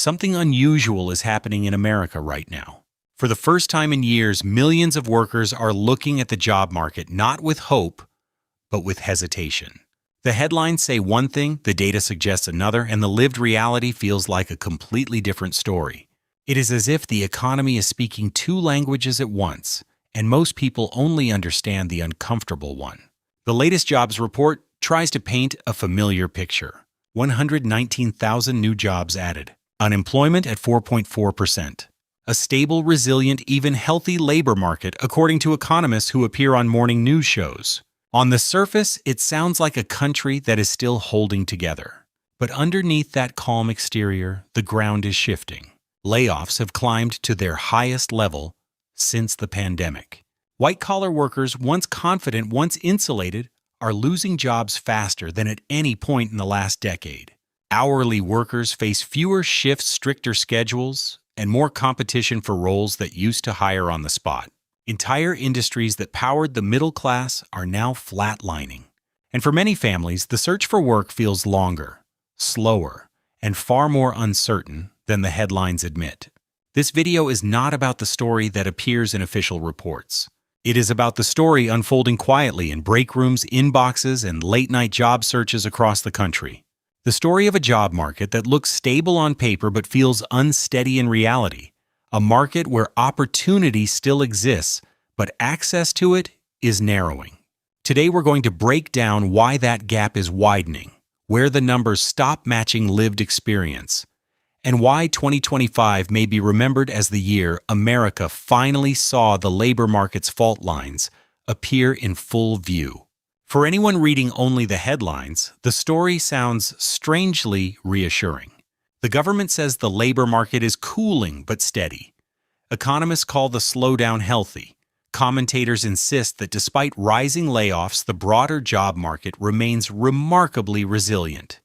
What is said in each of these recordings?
something unusual is happening in America right now. For the first time in years, millions of workers are looking at the job market not with hope, but with hesitation. The headlines say one thing, the data suggests another, and the lived reality feels like a completely different story. It is as if the economy is speaking two languages at once, and most people only understand the uncomfortable one. The latest jobs report tries to paint a familiar picture. 119,000 new jobs added. Unemployment at 4.4%. A stable, resilient, even healthy labor market, according to economists who appear on morning news shows. On the surface, it sounds like a country that is still holding together. But underneath that calm exterior, the ground is shifting. Layoffs have climbed to their highest level since the pandemic. White-collar workers, once confident, once insulated, are losing jobs faster than at any point in the last decade. Hourly workers face fewer shifts, stricter schedules, and more competition for roles that used to hire on the spot. Entire industries that powered the middle class are now flatlining. And for many families, the search for work feels longer, slower, and far more uncertain than the headlines admit. This video is not about the story that appears in official reports. It is about the story unfolding quietly in break rooms, inboxes, and late-night job searches across the country. The story of a job market that looks stable on paper but feels unsteady in reality. A market where opportunity still exists, but access to it is narrowing. Today we're going to break down why that gap is widening, where the numbers stop matching lived experience, and why 2025 may be remembered as the year America finally saw the labor market's fault lines appear in full view. For anyone reading only the headlines, the story sounds strangely reassuring. The government says the labor market is cooling but steady. Economists call the slowdown healthy. Commentators insist that despite rising layoffs, the broader job market remains remarkably resilient.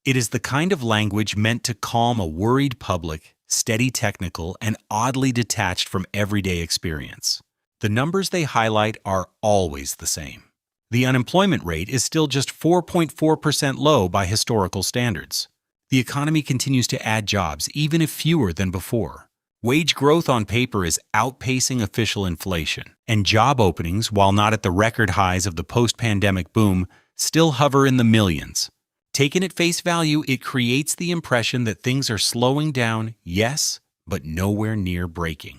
It is the kind of language meant to calm a worried public, steady technical, and oddly detached from everyday experience. The numbers they highlight are always the same. The unemployment rate is still just 4.4% low by historical standards. The economy continues to add jobs, even if fewer than before. Wage growth on paper is outpacing official inflation, and job openings, while not at the record highs of the post-pandemic boom, still hover in the millions. Taken at face value, it creates the impression that things are slowing down, yes, but nowhere near breaking.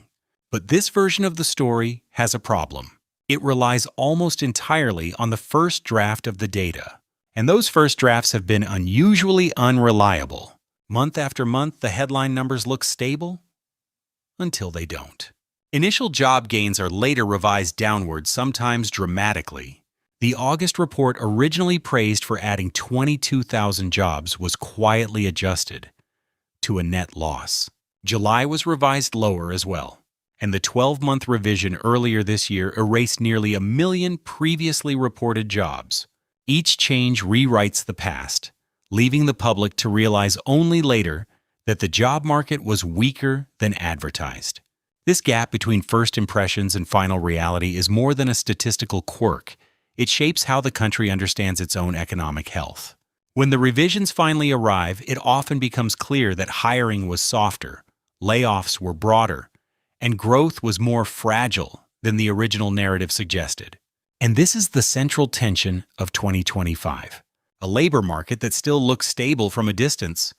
But this version of the story has a problem. It relies almost entirely on the first draft of the data. And those first drafts have been unusually unreliable. Month after month, the headline numbers look stable until they don't. Initial job gains are later revised downward, sometimes dramatically. The August report, originally praised for adding 22,000 jobs, was quietly adjusted to a net loss. July was revised lower as well, and the 12-month revision earlier this year erased nearly 1 million previously reported jobs. Each change rewrites the past, leaving the public to realize only later that the job market was weaker than advertised. This gap between first impressions and final reality is more than a statistical quirk. It shapes how the country understands its own economic health. When the revisions finally arrive, it often becomes clear that hiring was softer, layoffs were broader, and growth was more fragile than the original narrative suggested. And this is the central tension of 2025. A labor market that still looks stable from a distance,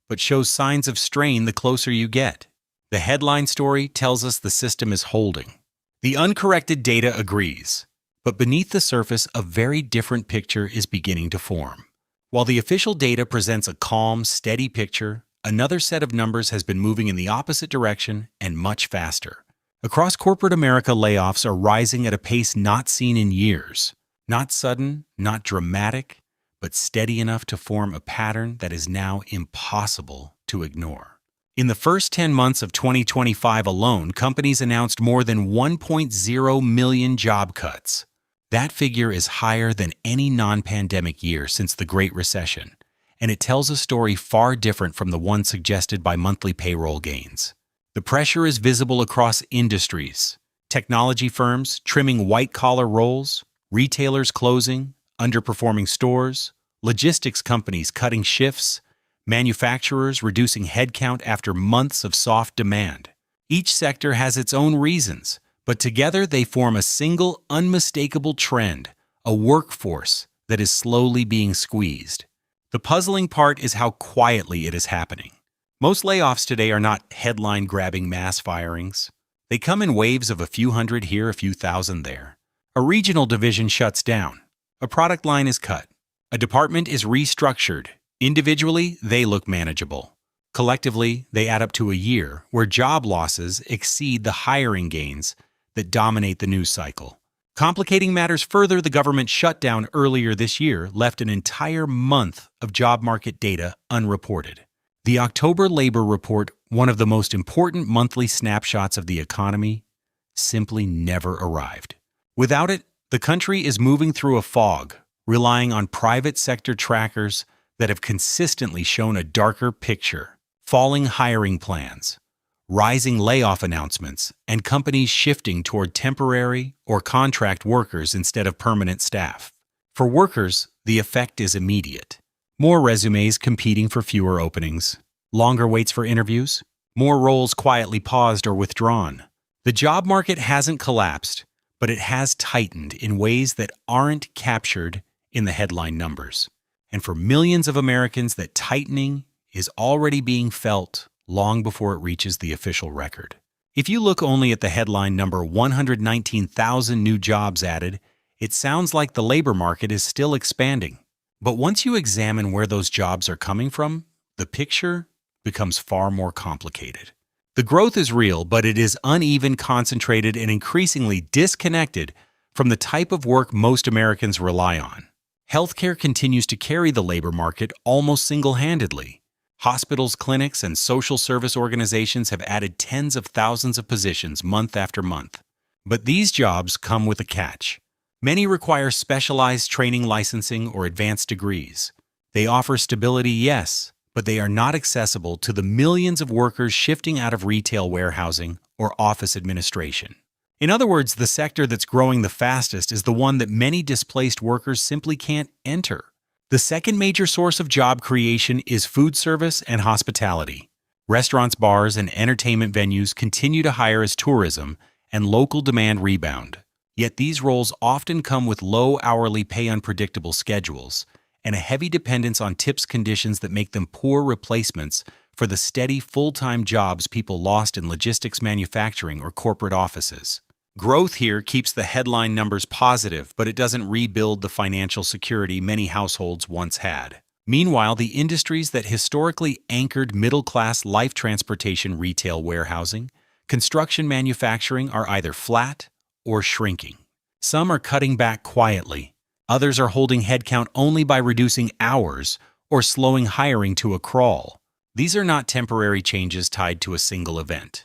but shows signs of strain the closer you get. The headline story tells us the system is holding. The uncorrected data agrees, but beneath the surface, a very different picture is beginning to form. While the official data presents a calm, steady picture, another set of numbers has been moving in the opposite direction and much faster. Across corporate America, layoffs are rising at a pace not seen in years. Not sudden, not dramatic, but steady enough to form a pattern that is now impossible to ignore. In the first 10 months of 2025 alone, companies announced more than 1.0 million job cuts. That figure is higher than any non-pandemic year since the Great Recession, and it tells a story far different from the one suggested by monthly payroll gains. The pressure is visible across industries. Technology firms trimming white-collar roles, retailers closing, underperforming stores, logistics companies cutting shifts, manufacturers reducing headcount after months of soft demand. Each sector has its own reasons, but together they form a single, unmistakable trend, a workforce that is slowly being squeezed. The puzzling part is how quietly it is happening. Most layoffs today are not headline-grabbing mass firings. They come in waves of a few hundred here, a few thousand there. A regional division shuts down. A product line is cut. A department is restructured. Individually, they look manageable. Collectively, they add up to a year where job losses exceed the hiring gains that dominate the news cycle. Complicating matters further, the government shutdown earlier this year left an entire month of job market data unreported. The October labor report, one of the most important monthly snapshots of the economy, simply never arrived. Without it, the country is moving through a fog, relying on private sector trackers that have consistently shown a darker picture: falling hiring plans, rising layoff announcements, and companies shifting toward temporary or contract workers instead of permanent staff. For workers, the effect is immediate. More resumes competing for fewer openings, longer waits for interviews, more roles quietly paused or withdrawn. The job market hasn't collapsed, but it has tightened in ways that aren't captured in the headline numbers. And for millions of Americans, that tightening is already being felt long before it reaches the official record. If you look only at the headline number 119,000 new jobs added, it sounds like the labor market is still expanding. But once you examine where those jobs are coming from, the picture becomes far more complicated. The growth is real, but it is uneven, concentrated, and increasingly disconnected from the type of work most Americans rely on. Healthcare continues to carry the labor market almost single-handedly. Hospitals, clinics, and social service organizations have added tens of thousands of positions month after month. But these jobs come with a catch. Many require specialized training, licensing, or advanced degrees. They offer stability, yes, but they are not accessible to the millions of workers shifting out of retail warehousing or office administration. In other words, the sector that's growing the fastest is the one that many displaced workers simply can't enter. The second major source of job creation is food service and hospitality. Restaurants, bars, and entertainment venues continue to hire as tourism and local demand rebound. Yet these roles often come with low hourly pay, unpredictable schedules, and a heavy dependence on tips, conditions that make them poor replacements for the steady, full-time jobs people lost in logistics, manufacturing, or corporate offices. Growth here keeps the headline numbers positive, but it doesn't rebuild the financial security many households once had. Meanwhile, the industries that historically anchored middle-class life, transportation, retail, warehousing, construction, manufacturing, are either flat or shrinking. Some are cutting back quietly. Others are holding headcount only by reducing hours or slowing hiring to a crawl. These are not temporary changes tied to a single event.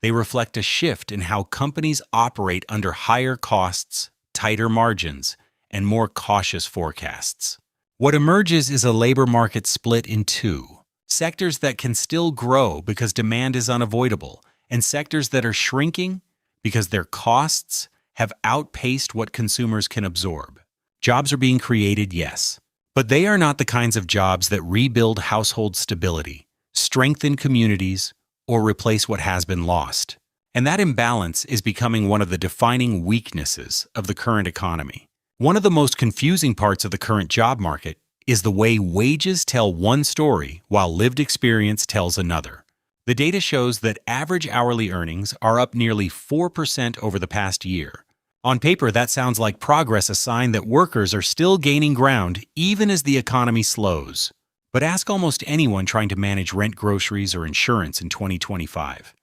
They reflect a shift in how companies operate under higher costs, tighter margins, and more cautious forecasts. What emerges is a labor market split in two: sectors that can still grow because demand is unavoidable, and sectors that are shrinking because their costs have outpaced what consumers can absorb. Jobs are being created, yes, but they are not the kinds of jobs that rebuild household stability, strengthen communities, or replace what has been lost. And that imbalance is becoming one of the defining weaknesses of the current economy. One of the most confusing parts of the current job market is the way wages tell one story while lived experience tells another. The data shows that average hourly earnings are up nearly 4% over the past year. On paper, that sounds like progress, a sign that workers are still gaining ground even as the economy slows. But ask almost anyone trying to manage rent, groceries, or insurance in 2025,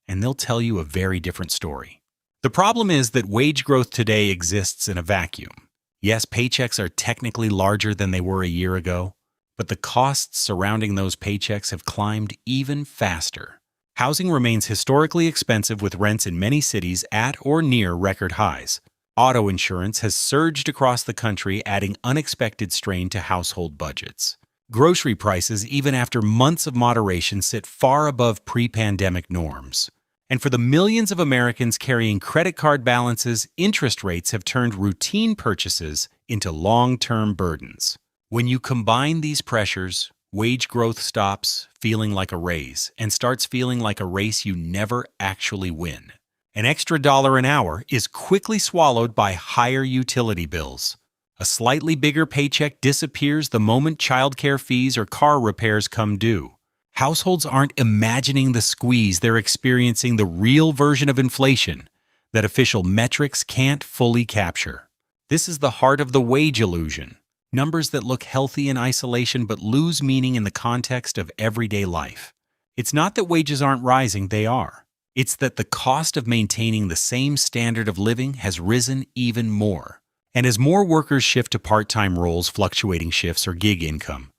and they'll tell you a very different story. The problem is that wage growth today exists in a vacuum. Yes, paychecks are technically larger than they were a year ago, but the costs surrounding those paychecks have climbed even faster. Housing remains historically expensive, with rents in many cities at or near record highs. Auto insurance has surged across the country, adding unexpected strain to household budgets. Grocery prices, even after months of moderation, sit far above pre-pandemic norms. And for the millions of Americans carrying credit card balances, interest rates have turned routine purchases into long-term burdens. When you combine these pressures, wage growth stops feeling like a raise and starts feeling like a race you never actually win. An extra dollar an hour is quickly swallowed by higher utility bills. A slightly bigger paycheck disappears the moment childcare fees or car repairs come due. Households aren't imagining the squeeze, they're experiencing the real version of inflation that official metrics can't fully capture. This is the heart of the wage illusion. Numbers that look healthy in isolation but lose meaning in the context of everyday life. It's not that wages aren't rising, they are. It's that the cost of maintaining the same standard of living has risen even more. And as more workers shift to part-time roles, fluctuating shifts, or gig income,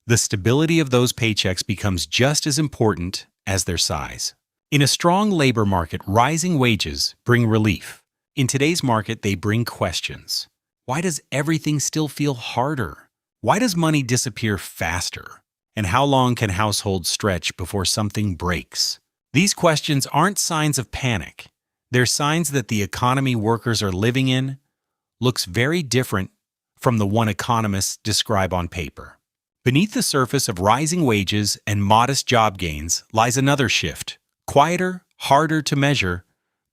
the stability of those paychecks becomes just as important as their size. In a strong labor market, rising wages bring relief. In today's market, they bring questions. Why does everything still feel harder? Why does money disappear faster? And how long can households stretch before something breaks? These questions aren't signs of panic. They're signs that the economy workers are living in looks very different from the one economists describe on paper. Beneath the surface of rising wages and modest job gains lies another shift, quieter, harder to measure,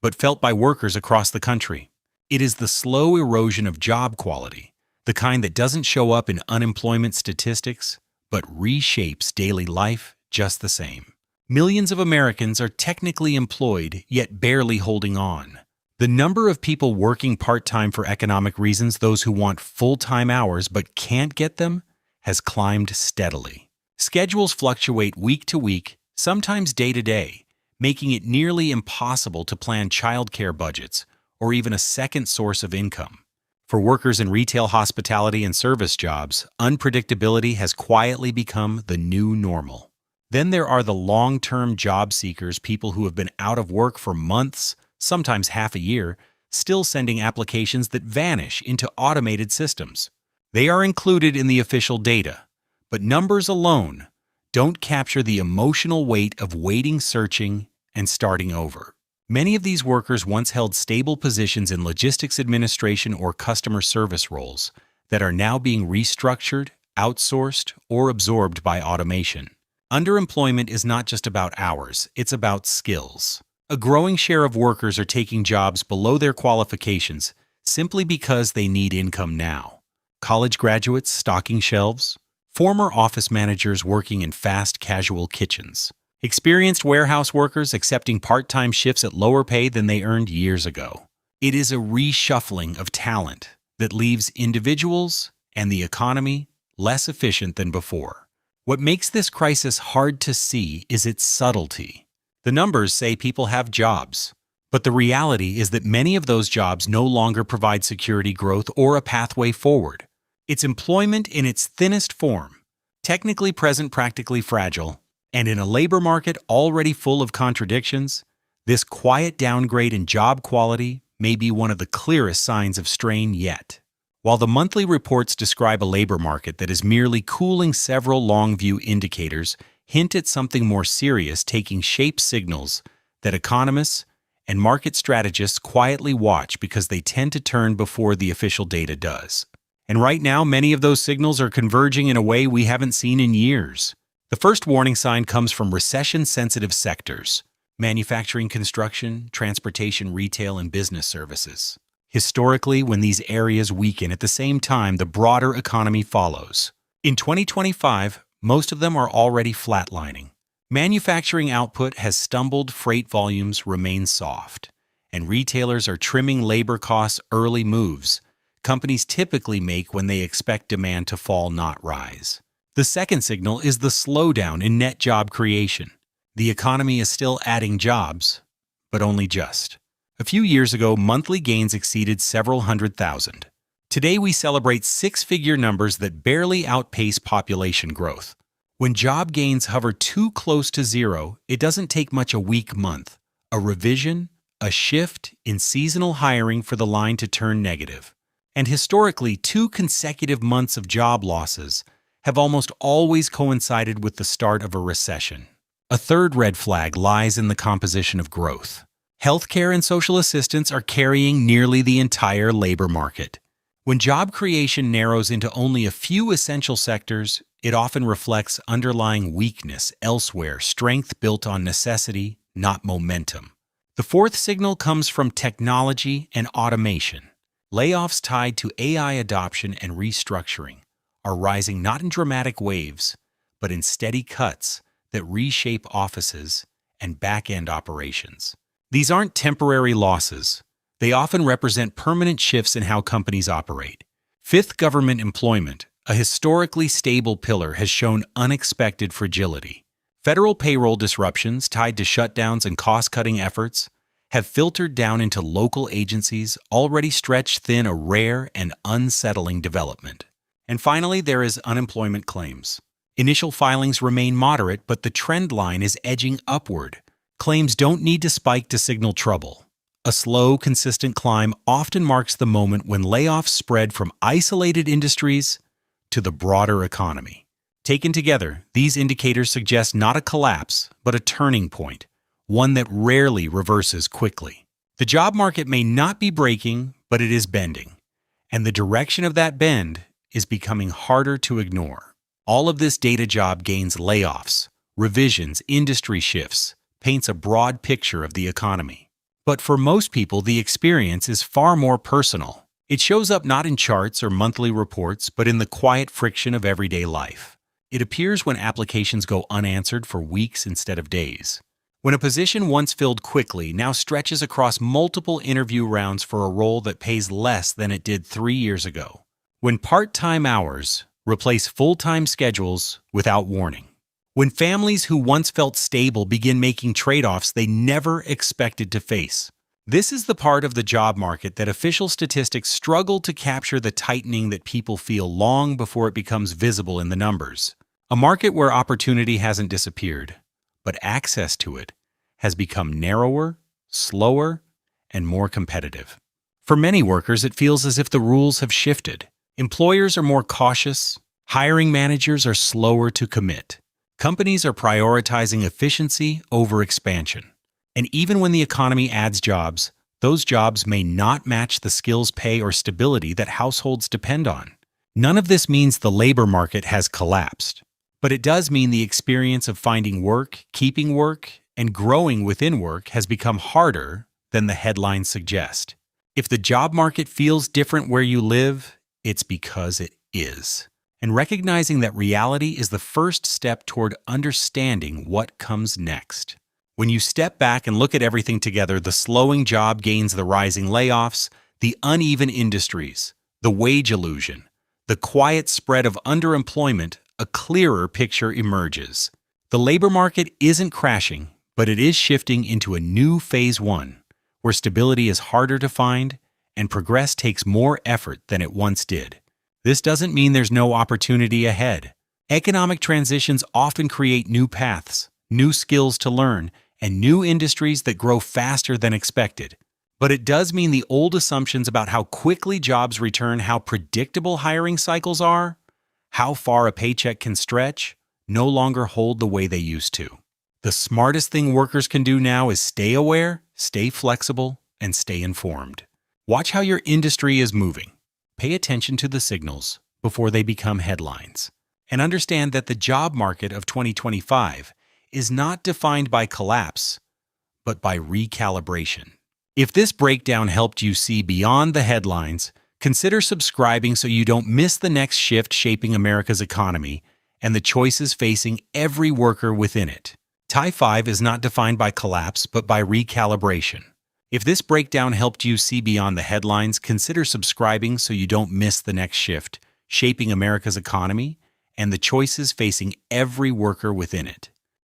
but felt by workers across the country. It is the slow erosion of job quality, the kind that doesn't show up in unemployment statistics, but reshapes daily life just the same. Millions of Americans are technically employed, yet barely holding on. The number of people working part-time for economic reasons, those who want full-time hours but can't get them, has climbed steadily. Schedules fluctuate week to week, sometimes day to day, making it nearly impossible to plan childcare budgets or even a second source of income. For workers in retail, hospitality, and service jobs, unpredictability has quietly become the new normal. Then there are the long-term job seekers, people who have been out of work for months, sometimes half a year, still sending applications that vanish into automated systems. They are included in the official data, but numbers alone don't capture the emotional weight of waiting, searching, and starting over. Many of these workers once held stable positions in logistics administration or customer service roles that are now being restructured, outsourced, or absorbed by automation. Underemployment is not just about hours, it's about skills. A growing share of workers are taking jobs below their qualifications simply because they need income now. College graduates stocking shelves, former office managers working in fast casual kitchens, experienced warehouse workers accepting part-time shifts at lower pay than they earned years ago. It is a reshuffling of talent that leaves individuals and the economy less efficient than before. What makes this crisis hard to see is its subtlety. The numbers say people have jobs, but the reality is that many of those jobs no longer provide security, growth, or a pathway forward. It's employment in its thinnest form, technically present, practically fragile, and in a labor market already full of contradictions, this quiet downgrade in job quality may be one of the clearest signs of strain yet. While the monthly reports describe a labor market that is merely cooling, several long-view indicators hint at something more serious taking shape, signals that economists and market strategists quietly watch because they tend to turn before the official data does. And right now, many of those signals are converging in a way we haven't seen in years. The first warning sign comes from recession-sensitive sectors: manufacturing, construction, transportation, retail, and business services. Historically, when these areas weaken, at the same time, the broader economy follows. In 2025, most of them are already flatlining. Manufacturing output has stumbled, freight volumes remain soft, and retailers are trimming labor costs, early moves companies typically make when they expect demand to fall, not rise. The second signal is the slowdown in net job creation. The economy is still adding jobs, but only just. A few years ago, monthly gains exceeded several 100,000. Today, we celebrate six-figure numbers that barely outpace population growth. When job gains hover too close to zero, it doesn't take much: a weak month, a revision, a shift in seasonal hiring for the line to turn negative. And historically, 2 consecutive months of job losses have almost always coincided with the start of a recession. A third red flag lies in the composition of growth. Healthcare and social assistance are carrying nearly the entire labor market. When job creation narrows into only a few essential sectors, It often reflects underlying weakness elsewhere, strength built on necessity, not momentum. The fourth signal comes from technology and automation. Layoffs tied to AI adoption and restructuring are rising not in dramatic waves, but in steady cuts that reshape offices and back-end operations. These aren't temporary losses. They often represent permanent shifts in how companies operate. Fifth, government employment, a historically stable pillar, has shown unexpected fragility. Federal payroll disruptions tied to shutdowns and cost-cutting efforts have filtered down into local agencies already stretched thin, a rare and unsettling development. And finally, there is unemployment claims. Initial filings remain moderate, but the trend line is edging upward. Claims don't need to spike to signal trouble. A slow, consistent climb often marks the moment when layoffs spread from isolated industries to the broader economy. Taken together, these indicators suggest not a collapse, but a turning point, one that rarely reverses quickly. The job market may not be breaking, but it is bending, and the direction of that bend is becoming harder to ignore. All of this data, job gains, layoffs, revisions, industry shifts, paints a broad picture of the economy. But for most people, the experience is far more personal. It shows up not in charts or monthly reports, but in the quiet friction of everyday life. It appears when applications go unanswered for weeks instead of days. When a position once filled quickly now stretches across multiple interview rounds for a role that pays less than it did 3 years ago. When part-time hours replace full-time schedules without warning. When families who once felt stable begin making trade-offs they never expected to face. This is the part of the job market that official statistics struggle to capture, the tightening that people feel long before it becomes visible in the numbers. A market where opportunity hasn't disappeared, but access to it has become narrower, slower, and more competitive. For many workers, it feels as if the rules have shifted. Employers are more cautious, hiring managers are slower to commit. Companies are prioritizing efficiency over expansion. And even when the economy adds jobs, those jobs may not match the skills, pay, or stability that households depend on. None of this means the labor market has collapsed, but it does mean the experience of finding work, keeping work, and growing within work has become harder than the headlines suggest. If the job market feels different where you live, it's because it is. And recognizing that reality is the first step toward understanding what comes next. When you step back and look at everything together, the slowing job gains, the rising layoffs, the uneven industries, the wage illusion, the quiet spread of underemployment, a clearer picture emerges. The labor market isn't crashing, but it is shifting into a new phase one, where stability is harder to find and progress takes more effort than it once did. This doesn't mean there's no opportunity ahead. Economic transitions often create new paths, new skills to learn, and new industries that grow faster than expected. But it does mean the old assumptions about how quickly jobs return, how predictable hiring cycles are, how far a paycheck can stretch, no longer hold the way they used to. The smartest thing workers can do now is stay aware, stay flexible, and stay informed. Watch how your industry is moving. Pay attention to the signals before they become headlines. And understand that the job market of 2025 is not defined by collapse, but by recalibration. If this breakdown helped you see beyond the headlines, consider subscribing so you don't miss the next shift shaping America's economy and the choices facing every worker within it. TIE 5 is not defined by collapse, but by recalibration. If this breakdown helped you see beyond the headlines, consider subscribing so you don't miss the next shift shaping America's economy and the choices facing every worker within it.